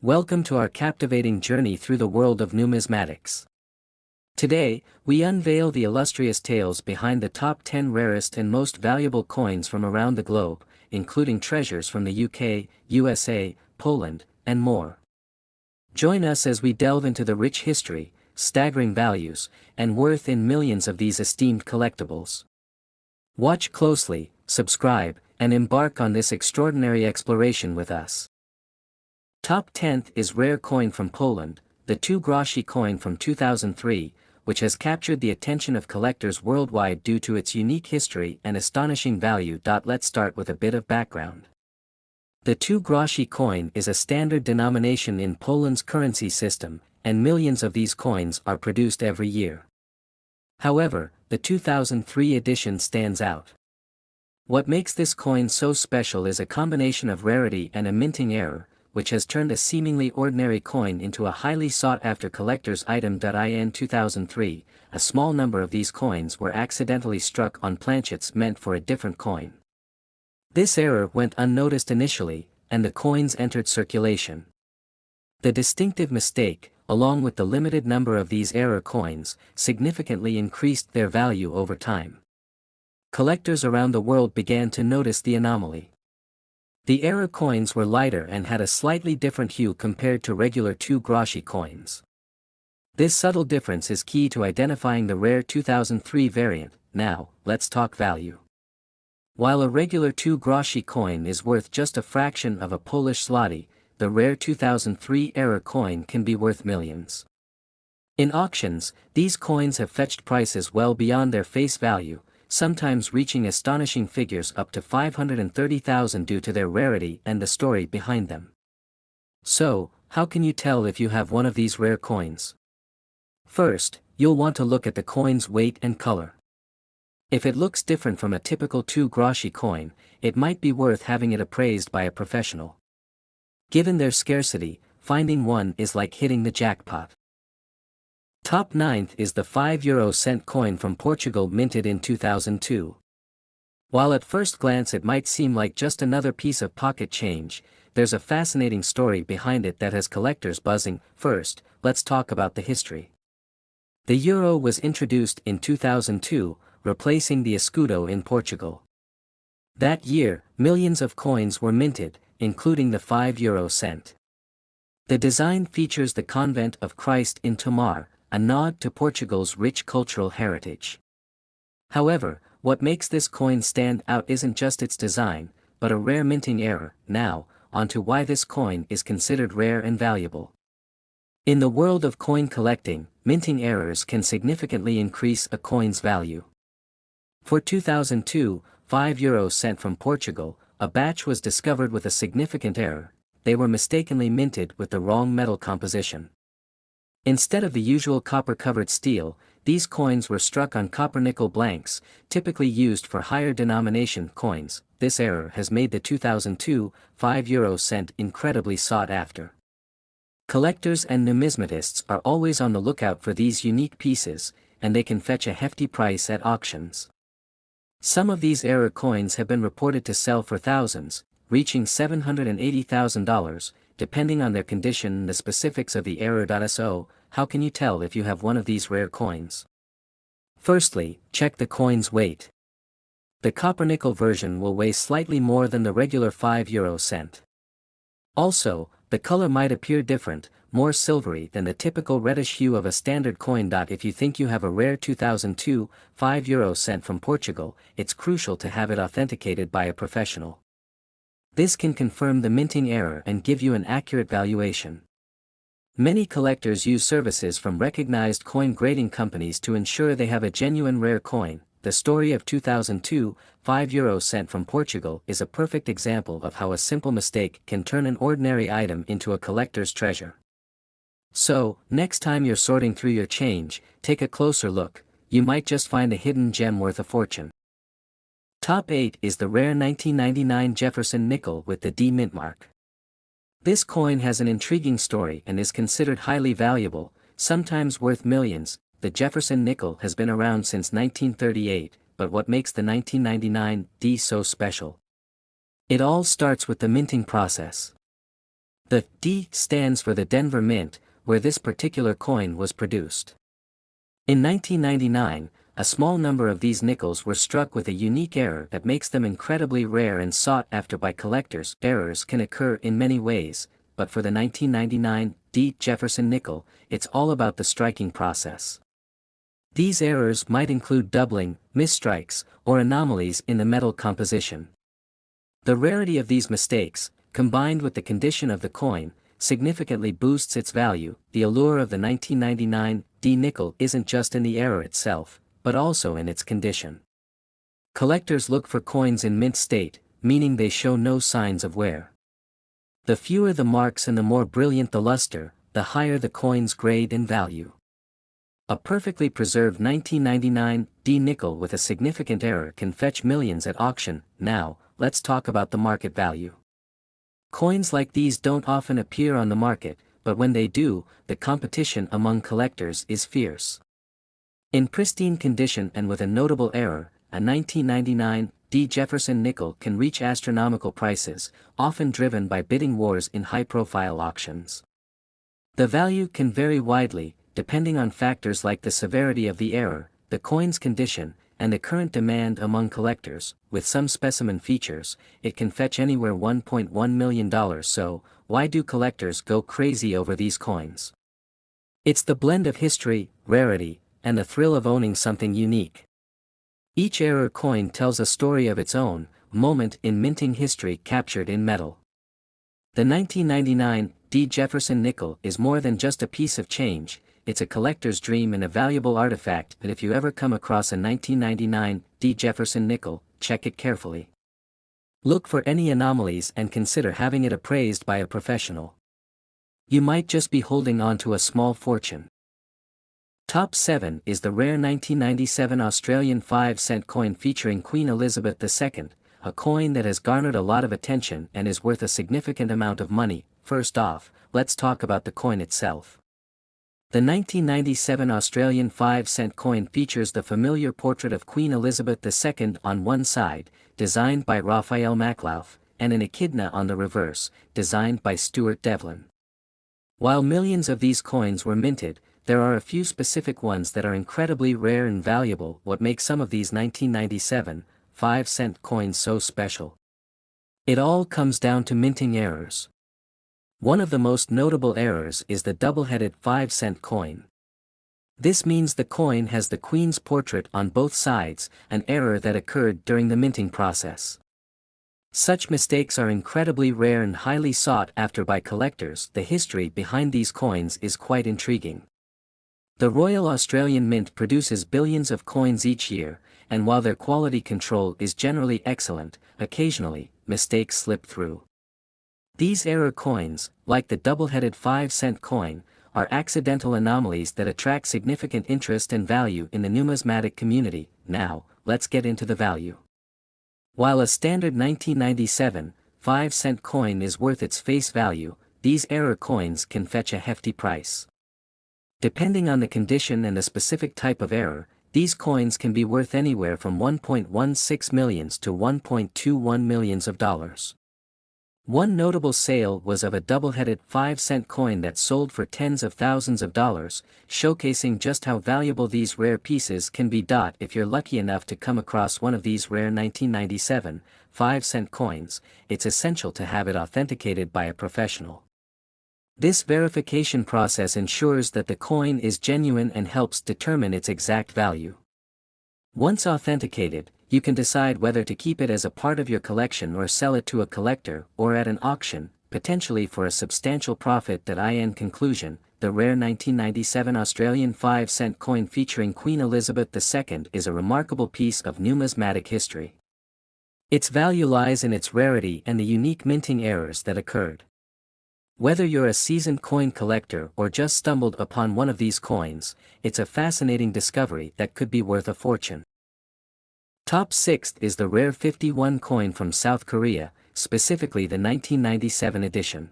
Welcome to our captivating journey through the world of numismatics. Today, we unveil the illustrious tales behind the top 10 rarest and most valuable coins from around the globe, including treasures from the UK, USA, Poland, and more. Join us as we delve into the rich history, staggering values, and worth in millions of these esteemed collectibles. Watch closely, subscribe, and embark on this extraordinary exploration with us. Top 10th is rare coin from Poland, the 2 Groszy coin from 2003, which has captured the attention of collectors worldwide due to its unique history and astonishing value. Let's start with a bit of background. The 2 Groszy coin is a standard denomination in Poland's currency system, and millions of these coins are produced every year. However, the 2003 edition stands out. What makes this coin so special is a combination of rarity and a minting error, which has turned a seemingly ordinary coin into a highly sought-after collector's item. In 2003, a small number of these coins were accidentally struck on planchets meant for a different coin. This error went unnoticed initially, and the coins entered circulation. The distinctive mistake, along with the limited number of these error coins, significantly increased their value over time. Collectors around the world began to notice the anomaly. The error coins were lighter and had a slightly different hue compared to regular 2 Groszy coins. This subtle difference is key to identifying the rare 2003 variant. Now, let's talk value. While a regular 2 Groszy coin is worth just a fraction of a Polish zloty, the rare 2003 error coin can be worth millions. In auctions, these coins have fetched prices well beyond their face value, sometimes reaching astonishing figures up to 530,000 due to their rarity and the story behind them. So, how can you tell if you have one of these rare coins? First, you'll want to look at the coin's weight and color. If it looks different from a typical 2 Groszy coin, it might be worth having it appraised by a professional. Given their scarcity, finding one is like hitting the jackpot. Top 9th is the 5 coin from Portugal, minted in 2002. While at first glance it might seem like just another piece of pocket change, there's a fascinating story behind it that has collectors buzzing. First, let's talk about the history. The euro was introduced in 2002, replacing the escudo in Portugal. That year, millions of coins were minted, including the 5 cent. The design features the Convent of Christ in Tomar, a nod to Portugal's rich cultural heritage. However, what makes this coin stand out isn't just its design, but a rare minting error. Now, onto why this coin is considered rare and valuable. In the world of coin collecting, minting errors can significantly increase a coin's value. For 2002, 5 cent from Portugal, a batch was discovered with a significant error. They were mistakenly minted with the wrong metal composition. Instead of the usual copper-covered steel, these coins were struck on copper-nickel blanks, typically used for higher denomination coins. This error has made the 2002 5 cent incredibly sought after. Collectors and numismatists are always on the lookout for these unique pieces, and they can fetch a hefty price at auctions. Some of these error coins have been reported to sell for thousands, reaching $780,000, depending on their condition and the specifics of the error. So, how can you tell if you have one of these rare coins? Firstly, check the coin's weight. The copper-nickel version will weigh slightly more than the regular 5 cent. Also, the color might appear different, more silvery than the typical reddish hue of a standard coin. If you think you have a rare 2002 5 cent from Portugal, it's crucial to have it authenticated by a professional. This can confirm the minting error and give you an accurate valuation. Many collectors use services from recognized coin grading companies to ensure they have a genuine rare coin. The story of 2002 5 cent from Portugal is a perfect example of how a simple mistake can turn an ordinary item into a collector's treasure. So, next time you're sorting through your change, take a closer look. You might just find a hidden gem worth a fortune. Top 8 is the rare 1999 Jefferson nickel with the D-mintmark. This coin has an intriguing story and is considered highly valuable, sometimes worth millions. The Jefferson nickel has been around since 1938, but what makes the 1999 D so special? It all starts with the minting process. The D stands for the Denver Mint, where this particular coin was produced. In 1999, a small number of these nickels were struck with a unique error that makes them incredibly rare and sought after by collectors. Errors can occur in many ways, but for the 1999 D Jefferson nickel, it's all about the striking process. These errors might include doubling, misstrikes, or anomalies in the metal composition. The rarity of these mistakes, combined with the condition of the coin, significantly boosts its value. The allure of the 1999 D nickel isn't just in the error itself, but also in its condition. Collectors look for coins in mint state, meaning they show no signs of wear. The fewer the marks and the more brilliant the luster, the higher the coin's grade and value. A perfectly preserved 1999 D nickel with a significant error can fetch millions at auction. Now, let's talk about the market value. Coins like these don't often appear on the market, but when they do, the competition among collectors is fierce. In pristine condition and with a notable error, a 1999 D Jefferson nickel can reach astronomical prices, often driven by bidding wars in high-profile auctions. The value can vary widely, depending on factors like the severity of the error, the coin's condition, and the current demand among collectors. With some specimen features, it can fetch anywhere $1.1 million. So, why do collectors go crazy over these coins? It's the blend of history, rarity, and the thrill of owning something unique. Each error coin tells a story of its own, moment in minting history captured in metal. The 1999 D Jefferson nickel is more than just a piece of change, it's a collector's dream and a valuable artifact. But if you ever come across a 1999 D Jefferson nickel, check it carefully. Look for any anomalies and consider having it appraised by a professional. You might just be holding on to a small fortune. Top 7 is the rare 1997 Australian 5-cent coin featuring Queen Elizabeth II, a coin that has garnered a lot of attention and is worth a significant amount of money. First off, let's talk about the coin itself. The 1997 Australian 5-cent coin features the familiar portrait of Queen Elizabeth II on one side, designed by Raphael Maklauf, and an echidna on the reverse, designed by Stuart Devlin. While millions of these coins were minted, there are a few specific ones that are incredibly rare and valuable. What makes some of these 1997 5-cent coins so special? It all comes down to minting errors. One of the most notable errors is the double-headed 5-cent coin. This means the coin has the Queen's portrait on both sides, an error that occurred during the minting process. Such mistakes are incredibly rare and highly sought after by collectors. The history behind these coins is quite intriguing. The Royal Australian Mint produces billions of coins each year, and while their quality control is generally excellent, occasionally, mistakes slip through. These error coins, like the double-headed 5-cent coin, are accidental anomalies that attract significant interest and value in the numismatic community. Now, let's get into the value. While a standard 1997 5-cent coin is worth its face value, these error coins can fetch a hefty price. Depending on the condition and the specific type of error, these coins can be worth anywhere from $1.16 million to $1.21 million. One notable sale was of a double-headed 5-cent coin that sold for tens of thousands of dollars, showcasing just how valuable these rare pieces can be. If you're lucky enough to come across one of these rare 1997 5-cent coins, it's essential to have it authenticated by a professional. This verification process ensures that the coin is genuine and helps determine its exact value. Once authenticated, you can decide whether to keep it as a part of your collection or sell it to a collector or at an auction, potentially for a substantial profit. In conclusion, the rare 1997 Australian 5-cent coin featuring Queen Elizabeth II is a remarkable piece of numismatic history. Its value lies in its rarity and the unique minting errors that occurred. Whether you're a seasoned coin collector or just stumbled upon one of these coins, it's a fascinating discovery that could be worth a fortune. Top 6 is the rare 51 coin from South Korea, specifically the 1997 edition.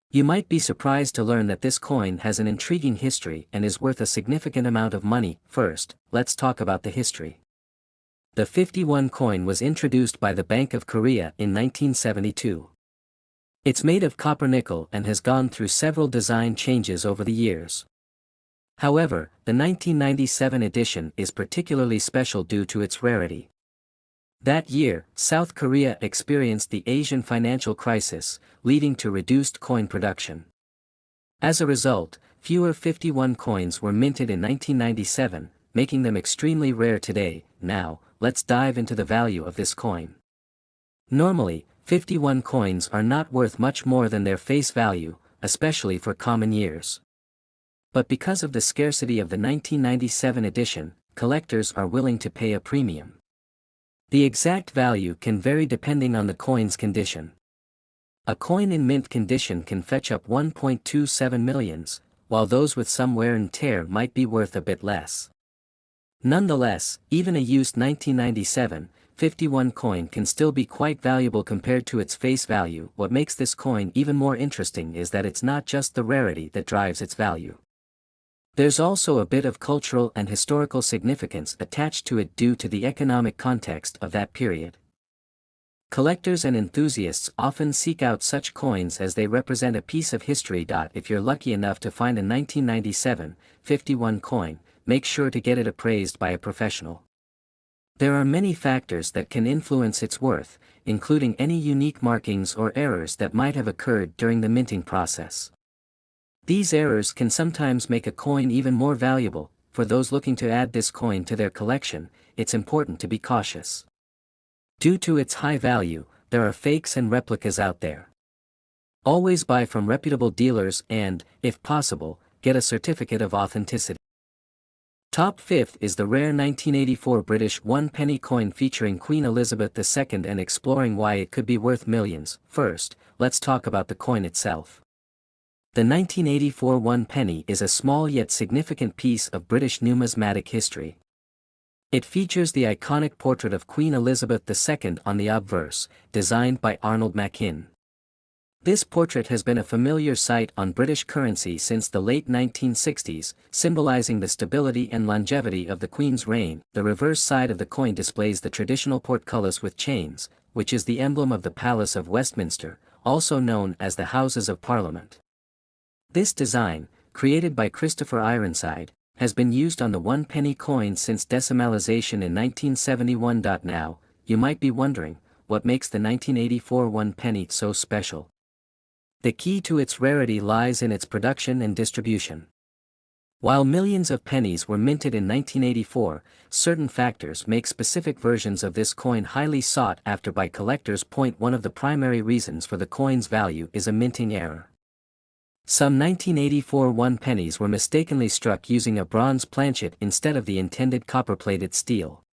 You might be surprised to learn that this coin has an intriguing history and is worth a significant amount of money. First, let's talk about the history. The 51 coin was introduced by the Bank of Korea in 1972. It's made of copper nickel and has gone through several design changes over the years. However, the 1997 edition is particularly special due to its rarity. That year, South Korea experienced the Asian financial crisis, leading to reduced coin production. As a result, fewer 51 coins were minted in 1997, making them extremely rare today. Now, let's dive into the value of this coin. Normally, 51 coins are not worth much more than their face value, especially for common years. But because of the scarcity of the 1997 edition, collectors are willing to pay a premium. The exact value can vary depending on the coin's condition. A coin in mint condition can fetch up 1.27 millions, while those with some wear and tear might be worth a bit less. Nonetheless, even a used 1997, 51 coin can still be quite valuable compared to its face value. What makes this coin even more interesting is that it's not just the rarity that drives its value. There's also a bit of cultural and historical significance attached to it due to the economic context of that period. Collectors and enthusiasts often seek out such coins as they represent a piece of history. If you're lucky enough to find a 1997, 51 coin, make sure to get it appraised by a professional. There are many factors that can influence its worth, including any unique markings or errors that might have occurred during the minting process. These errors can sometimes make a coin even more valuable. For those looking to add this coin to their collection, it's important to be cautious. Due to its high value, there are fakes and replicas out there. Always buy from reputable dealers and, if possible, get a certificate of authenticity. Top 5th is the rare 1984 British 1-penny coin featuring Queen Elizabeth II and exploring why it could be worth millions. First, let's talk about the coin itself. The 1984 1-penny is a small yet significant piece of British numismatic history. It features the iconic portrait of Queen Elizabeth II on the obverse, designed by Arnold Machin. This portrait has been a familiar sight on British currency since the late 1960s, symbolizing the stability and longevity of the Queen's reign. The reverse side of the coin displays the traditional portcullis with chains, which is the emblem of the Palace of Westminster, also known as the Houses of Parliament. This design, created by Christopher Ironside, has been used on the 1-penny coin since decimalization in 1971. Now, you might be wondering, what makes the 1984 1-penny so special? The key to its rarity lies in its production and distribution. While millions of pennies were minted in 1984, certain factors make specific versions of this coin highly sought after by collectors. One of the primary reasons for the coin's value is a minting error. Some 1984 1-pennies were mistakenly struck using a bronze planchet instead of the intended copper-plated steel.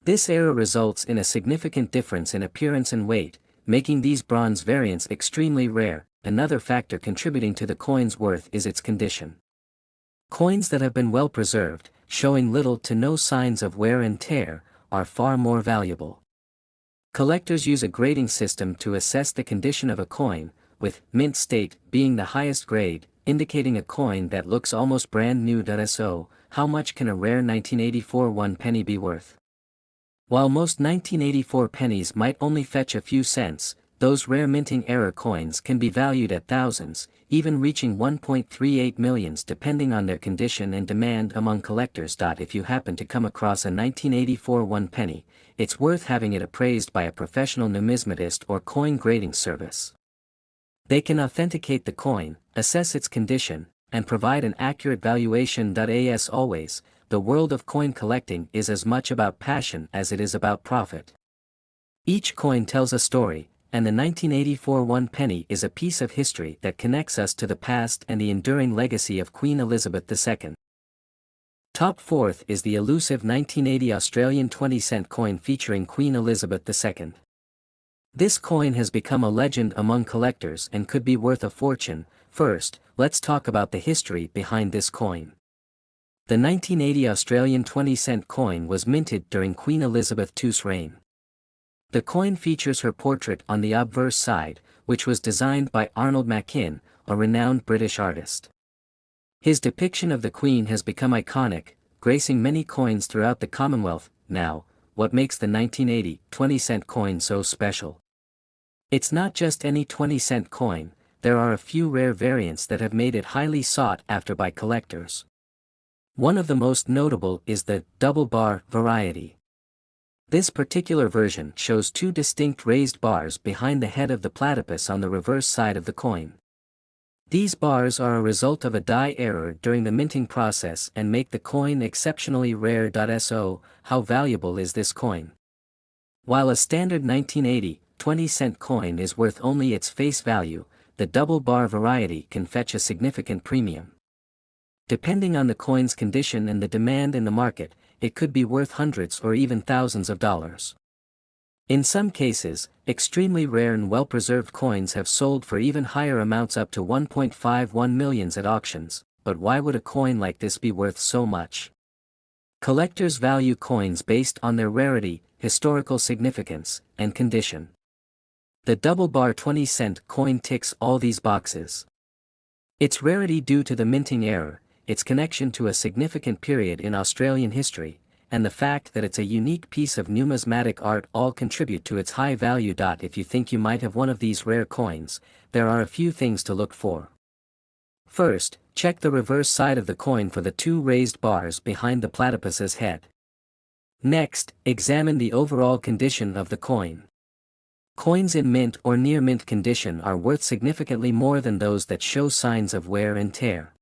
This error results in a significant difference in appearance and weight, making these bronze variants extremely rare. Another factor contributing to the coin's worth is its condition. Coins that have been well preserved, showing little to no signs of wear and tear, are far more valuable. Collectors use a grading system to assess the condition of a coin, with mint state being the highest grade, indicating a coin that looks almost brand new. So, how much can a rare 1984 1-penny be worth? While most 1984 pennies might only fetch a few cents, those rare minting error coins can be valued at thousands, even reaching 1.38 millions depending on their condition and demand among collectors. If you happen to come across a 1984 1-penny, it's worth having it appraised by a professional numismatist or coin grading service. They can authenticate the coin, assess its condition, and provide an accurate valuation. As always, the world of coin collecting is as much about passion as it is about profit. Each coin tells a story, and the 1984 1-penny is a piece of history that connects us to the past and the enduring legacy of Queen Elizabeth II. Top 4th is the elusive 1980 Australian 20-cent coin featuring Queen Elizabeth II. This coin has become a legend among collectors and could be worth a fortune. First, let's talk about the history behind this coin. The 1980 Australian 20-cent coin was minted during Queen Elizabeth II's reign. The coin features her portrait on the obverse side, which was designed by Arnold Machin, a renowned British artist. His depiction of the Queen has become iconic, gracing many coins throughout the Commonwealth. Now, what makes the 1980 20-cent coin so special? It's not just any 20-cent coin, there are a few rare variants that have made it highly sought after by collectors. One of the most notable is the double bar variety. This particular version shows two distinct raised bars behind the head of the platypus on the reverse side of the coin. These bars are a result of a die error during the minting process and make the coin exceptionally rare. So, how valuable is this coin? While a standard 1980, 20-cent coin is worth only its face value, the double bar variety can fetch a significant premium. Depending on the coin's condition and the demand in the market, it could be worth hundreds or even thousands of dollars. In some cases, extremely rare and well-preserved coins have sold for even higher amounts, up to 1.51 million at auctions, but why would a coin like this be worth so much? Collectors value coins based on their rarity, historical significance, and condition. The double bar 20-cent coin ticks all these boxes. Its rarity due to the minting error, its connection to a significant period in Australian history, and the fact that it's a unique piece of numismatic art all contribute to its high value. If you think you might have one of these rare coins, there are a few things to look for. First, check the reverse side of the coin for the two raised bars behind the platypus's head. Next, examine the overall condition of the coin. Coins in mint or near mint condition are worth significantly more than those that show signs of wear and tear.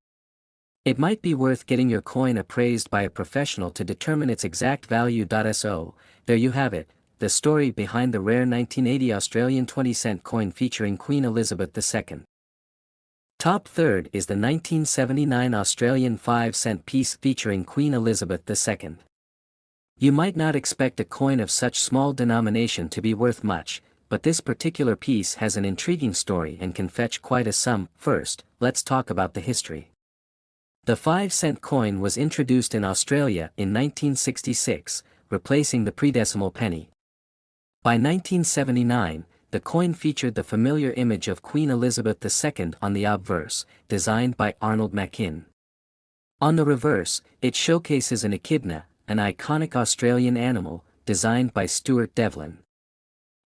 It might be worth getting your coin appraised by a professional to determine its exact value. So, there you have it, the story behind the rare 1980 Australian 20-cent coin featuring Queen Elizabeth II. Top third is the 1979 Australian 5-cent piece featuring Queen Elizabeth II. You might not expect a coin of such small denomination to be worth much, but this particular piece has an intriguing story and can fetch quite a sum. First, let's talk about the history. The 5-cent coin was introduced in Australia in 1966, replacing the pre-decimal penny. By 1979, the coin featured the familiar image of Queen Elizabeth II on the obverse, designed by Arnold Machin. On the reverse, it showcases an echidna, an iconic Australian animal, designed by Stuart Devlin.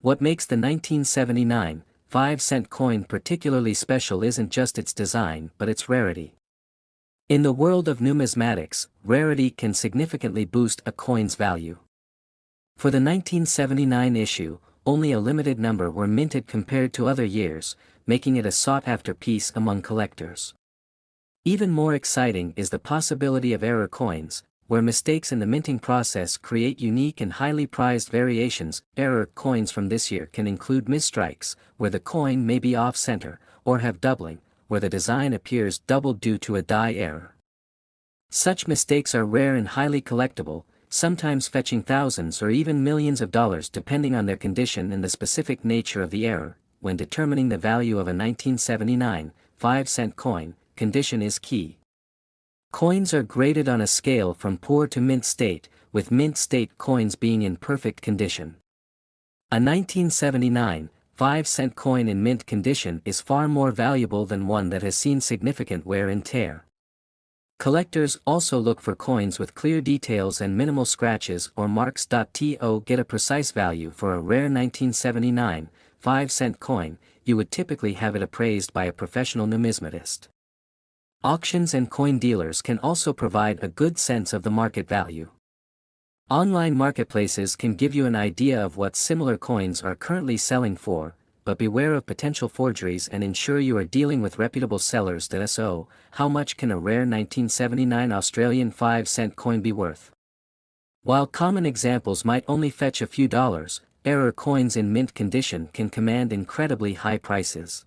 What makes the 1979 5-cent coin particularly special isn't just its design but its rarity. In the world of numismatics, rarity can significantly boost a coin's value. For the 1979 issue, only a limited number were minted compared to other years, making it a sought-after piece among collectors. Even more exciting is the possibility of error coins, where mistakes in the minting process create unique and highly prized variations. Error coins from this year can include misstrikes, where the coin may be off-center, or have doubling, where the design appears doubled due to a die error. Such mistakes are rare and highly collectible, sometimes fetching thousands or even millions of dollars depending on their condition and the specific nature of the error. When determining the value of a 1979 5-cent coin, condition is key. Coins are graded on a scale from poor to mint state, with mint state coins being in perfect condition. A 1979 5-cent coin in mint condition is far more valuable than one that has seen significant wear and tear. Collectors also look for coins with clear details and minimal scratches or marks. To get a precise value for a rare 1979 5-cent coin, you would typically have it appraised by a professional numismatist. Auctions and coin dealers can also provide a good sense of the market value. Online marketplaces can give you an idea of what similar coins are currently selling for, but beware of potential forgeries and ensure you are dealing with reputable sellers. So, how much can a rare 1979 Australian 5-cent coin be worth? While common examples might only fetch a few dollars, error coins in mint condition can command incredibly high prices.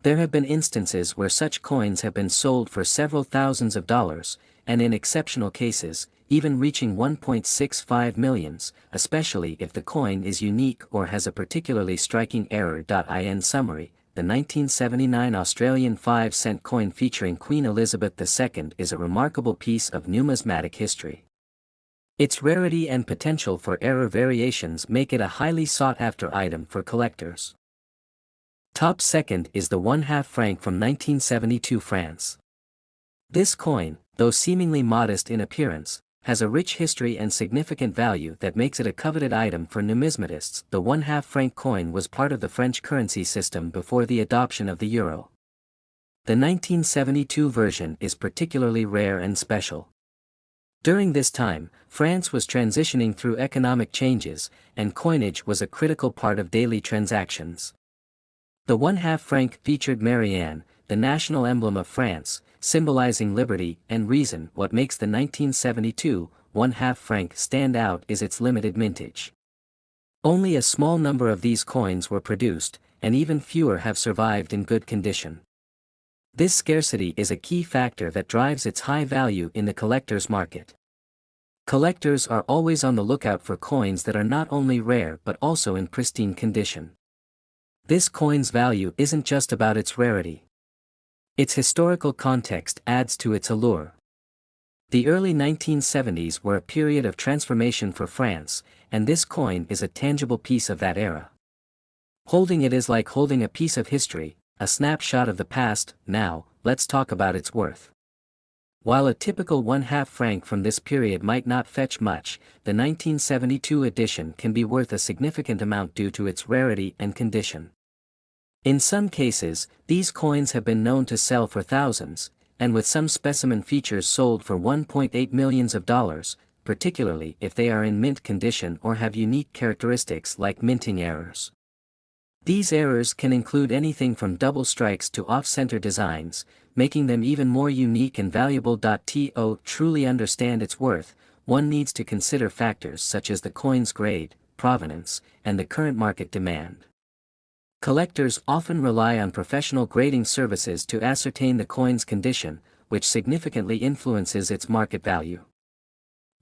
There have been instances where such coins have been sold for several thousands of dollars, and in exceptional cases, even reaching 1.65 million, especially if the coin is unique or has a particularly striking error. In summary, the 1979 Australian 5-cent coin featuring Queen Elizabeth II is a remarkable piece of numismatic history. Its rarity and potential for error variations make it a highly sought-after item for collectors. Top second is the 1/2 franc from 1972 France. This coin, though seemingly modest in appearance, has a rich history and significant value that makes it a coveted item for numismatists. The 1/2 franc coin was part of the French currency system before the adoption of the euro. The 1972 version is particularly rare and special. During this time, France was transitioning through economic changes, and coinage was a critical part of daily transactions. The 1/2 franc featured Marianne, the national emblem of France, symbolizing liberty and reason. What makes the 1972 1/2 franc stand out is its limited mintage. Only a small number of these coins were produced, and even fewer have survived in good condition. This scarcity is a key factor that drives its high value in the collector's market. Collectors are always on the lookout for coins that are not only rare but also in pristine condition. This coin's value isn't just about its rarity. Its historical context adds to its allure. The early 1970s were a period of transformation for France, and this coin is a tangible piece of that era. Holding it is like holding a piece of history, a snapshot of the past. Now, let's talk about its worth. While a typical 1/2 franc from this period might not fetch much, the 1972 edition can be worth a significant amount due to its rarity and condition. In some cases, these coins have been known to sell for thousands, and with some specimen features sold for $1.8 million, particularly if they are in mint condition or have unique characteristics like minting errors. These errors can include anything from double strikes to off-center designs, making them even more unique and valuable. To truly understand its worth, one needs to consider factors such as the coin's grade, provenance, and the current market demand. Collectors often rely on professional grading services to ascertain the coin's condition, which significantly influences its market value.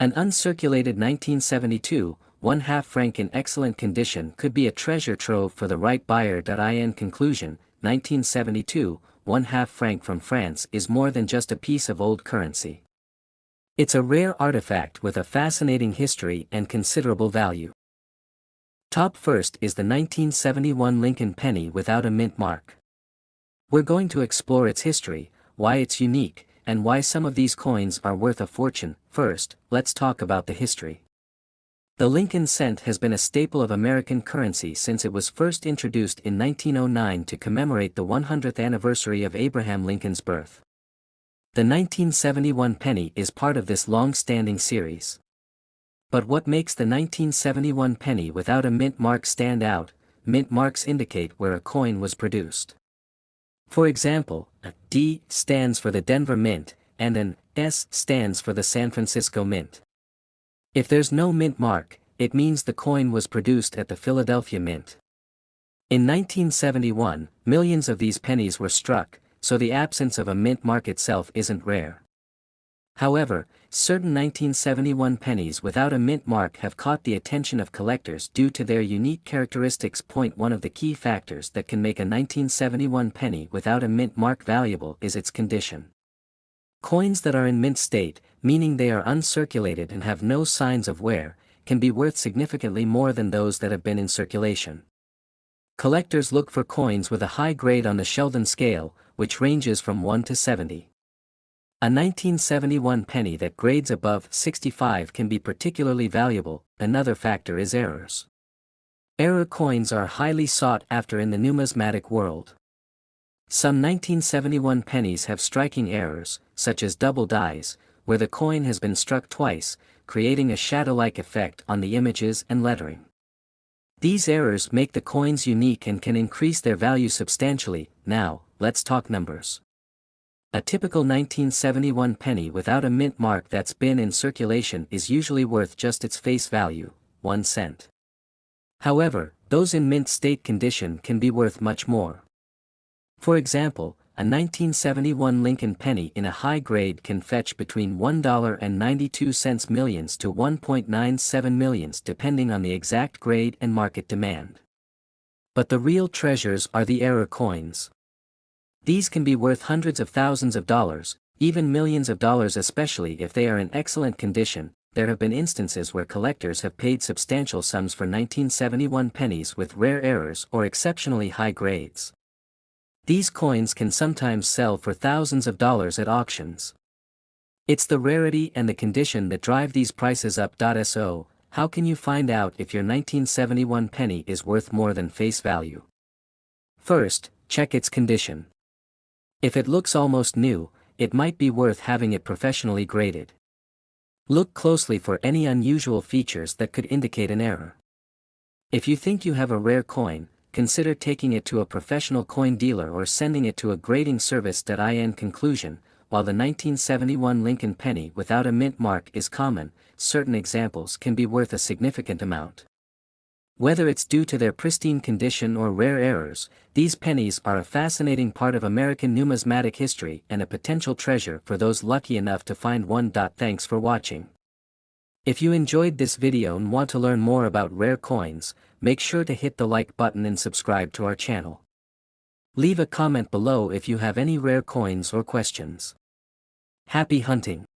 An uncirculated 1972 1/2 franc in excellent condition could be a treasure trove for the right buyer. In conclusion, 1972 1/2 franc from France is more than just a piece of old currency. It's a rare artifact with a fascinating history and considerable value. Top first is the 1971 Lincoln penny without a mint mark. We're going to explore its history, why it's unique, and why some of these coins are worth a fortune. First, let's talk about the history. The Lincoln cent has been a staple of American currency since it was first introduced in 1909 to commemorate the 100th anniversary of Abraham Lincoln's birth. The 1971 penny is part of this long-standing series. But what makes the 1971 penny without a mint mark stand out? Mint marks indicate where a coin was produced. For example, a D stands for the Denver Mint, and an S stands for the San Francisco Mint. If there's no mint mark, it means the coin was produced at the Philadelphia Mint. In 1971, millions of these pennies were struck, so the absence of a mint mark itself isn't rare. However, certain 1971 pennies without a mint mark have caught the attention of collectors due to their unique characteristics. One of the key factors that can make a 1971 penny without a mint mark valuable is its condition. Coins that are in mint state, meaning they are uncirculated and have no signs of wear, can be worth significantly more than those that have been in circulation. Collectors look for coins with a high grade on the Sheldon scale, which ranges from 1 to 70. A 1971 penny that grades above 65 can be particularly valuable. Another factor is errors. Error coins are highly sought after in the numismatic world. Some 1971 pennies have striking errors, such as double dies, where the coin has been struck twice, creating a shadow-like effect on the images and lettering. These errors make the coins unique and can increase their value substantially. Now, let's talk numbers. A typical 1971 penny without a mint mark that's been in circulation is usually worth just its face value, 1 cent. However, those in mint state condition can be worth much more. For example, a 1971 Lincoln penny in a high grade can fetch between $1.92 millions to $1.97 millions depending on the exact grade and market demand. But the real treasures are the error coins. These can be worth hundreds of thousands of dollars, even millions of dollars, especially if they are in excellent condition. There have been instances where collectors have paid substantial sums for 1971 pennies with rare errors or exceptionally high grades. These coins can sometimes sell for thousands of dollars at auctions. It's the rarity and the condition that drive these prices up. So, how can you find out if your 1971 penny is worth more than face value? First, check its condition. If it looks almost new, it might be worth having it professionally graded. Look closely for any unusual features that could indicate an error. If you think you have a rare coin, consider taking it to a professional coin dealer or sending it to a grading service. In conclusion, while the 1971 Lincoln penny without a mint mark is common, certain examples can be worth a significant amount. Whether it's due to their pristine condition or rare errors, these pennies are a fascinating part of American numismatic history and a potential treasure for those lucky enough to find one. Thanks for watching. If you enjoyed this video and want to learn more about rare coins, make sure to hit the like button and subscribe to our channel. Leave a comment below if you have any rare coins or questions. Happy hunting!